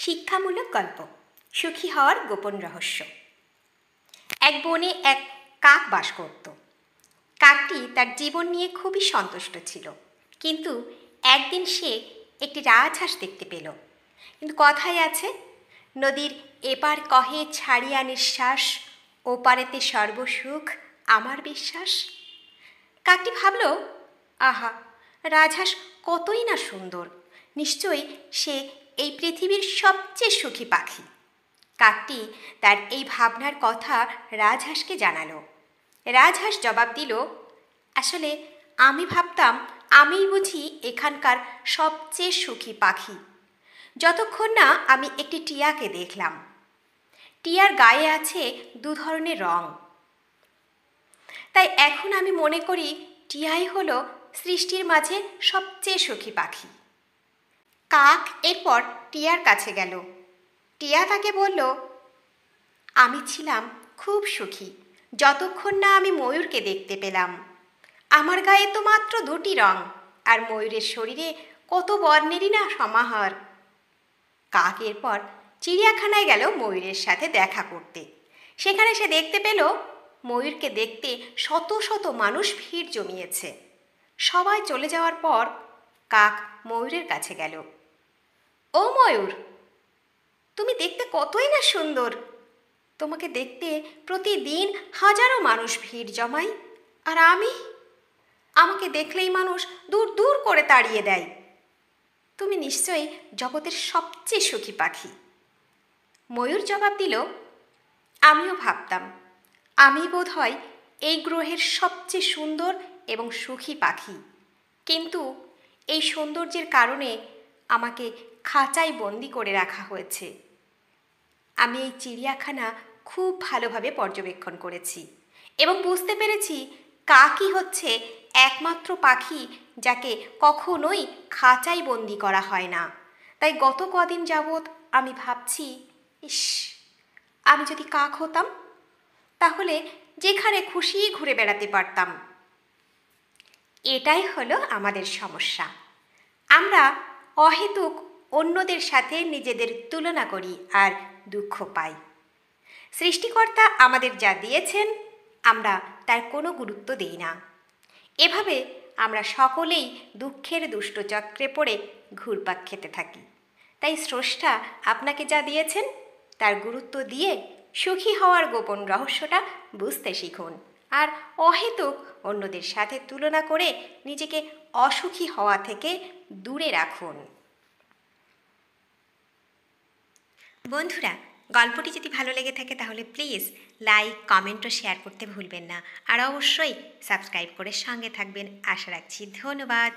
শিক্ষামূলক গল্প সুখী হওয়ার গোপন রহস্য। এক বনে এক কাক বাস করত। কাকটি তার জীবন নিয়ে খুবই সন্তুষ্ট ছিল, কিন্তু একদিন সে একটি রাজহাঁস দেখতে পেল। কিন্তু কথায় আছে, নদীর এপার কহে ছাড়িয়া নিঃশ্বাস, ওপারেতে সর্বসুখ আমার বিশ্বাস। কাকটি ভাবল, আহা, রাজহাঁস কতই না সুন্দর, নিশ্চয়ই সে এই পৃথিবীর সবচেয়ে সুখী পাখি। কাকটি তার এই ভাবনার কথা রাজহাঁসকে জানালো। রাজহাঁস জবাব দিল, আসলে আমি ভাবতাম আমিই বুঝি এখানকার সবচেয়ে সুখী পাখি, যতক্ষণ না আমি একটি টিয়াকে দেখলাম। টিয়ার গায়ে আছে দু ধরনের রং, তাই এখন আমি মনে করি টিয়াই হলো সৃষ্টির মাঝে সবচেয়ে সুখী পাখি। কাক এরপর টিয়ার কাছে গেল। টিয়া তাকে বলল, আমি ছিলাম খুব সুখী যতক্ষণ না আমি ময়ূরকে দেখতে পেলাম। আমার গায়ে তো মাত্র দুটি রং, আর ময়ূরের শরীরে কত বর্ণেরই না সমাহার। কাক এরপর চিড়িয়াখানায় গেল ময়ূরের সাথে দেখা করতে। সেখানে সে দেখতে পেল ময়ূরকে দেখতে শত শত মানুষ ভিড় জমিয়েছে। সবাই চলে যাওয়ার পর কাক ময়ূরের কাছে গেল। ও ময়ূর, তুমি দেখতে কতই না সুন্দর, তোমাকে দেখতে প্রতিদিন হাজারো মানুষ ভিড় জমায়, আর আমাকে দেখলেই মানুষ দূর দূর করে তাড়িয়ে দেয়। তুমি নিশ্চয়ই জগতের সবচেয়ে সুখী পাখি। ময়ূর জবাব দিল, আমিও ভাবতাম আমি বোধহয় এই গ্রহের সবচেয়ে সুন্দর এবং সুখী পাখি, কিন্তু এই সৌন্দর্যের কারণে আমাকে খাঁচায় বন্দি করে রাখা হয়েছে। আমি এই চিড়িয়াখানা খুব ভালোভাবে পর্যবেক্ষণ করেছি এবং বুঝতে পেরেছি কাকই হচ্ছে একমাত্র পাখি যাকে কখনোই খাঁচায় বন্দি করা হয় না। তাই গত কদিন যাবৎ আমি ভাবছি, ইস, আমি যদি কাক হতাম, তাহলে যেখানে খুশি ঘুরে বেড়াতে পারতাম। এটাই হলো আমাদের সমস্যা, আমরা অহেতুক অন্যদের সাথে নিজেদের তুলনা করি আর দুঃখ পাই। সৃষ্টিকর্তা আমাদের যা দিয়েছেন আমরা তার কোনো গুরুত্ব দিই না। এভাবে আমরা সকলেই দুঃখের দুষ্ট চক্রে পড়ে ঘুরপাক খেতে থাকি। তাই স্রষ্টা আপনাকে যা দিয়েছেন তার গুরুত্ব দিয়ে সুখী হওয়ার গোপন রহস্যটা বুঝতে শিখুন, আর অহেতুক অন্যদের সাথে তুলনা করে নিজেকে অসুখী হওয়া থেকে দূরে রাখুন। বন্ধুরা, গল্পটি যদি ভালো লেগে থাকে তাহলে প্লিজ লাইক, কমেন্ট ও শেয়ার করতে ভুলবেন না, আর অবশ্যই সাবস্ক্রাইব করে সঙ্গে থাকবেন। আশা রাখছি। ধন্যবাদ।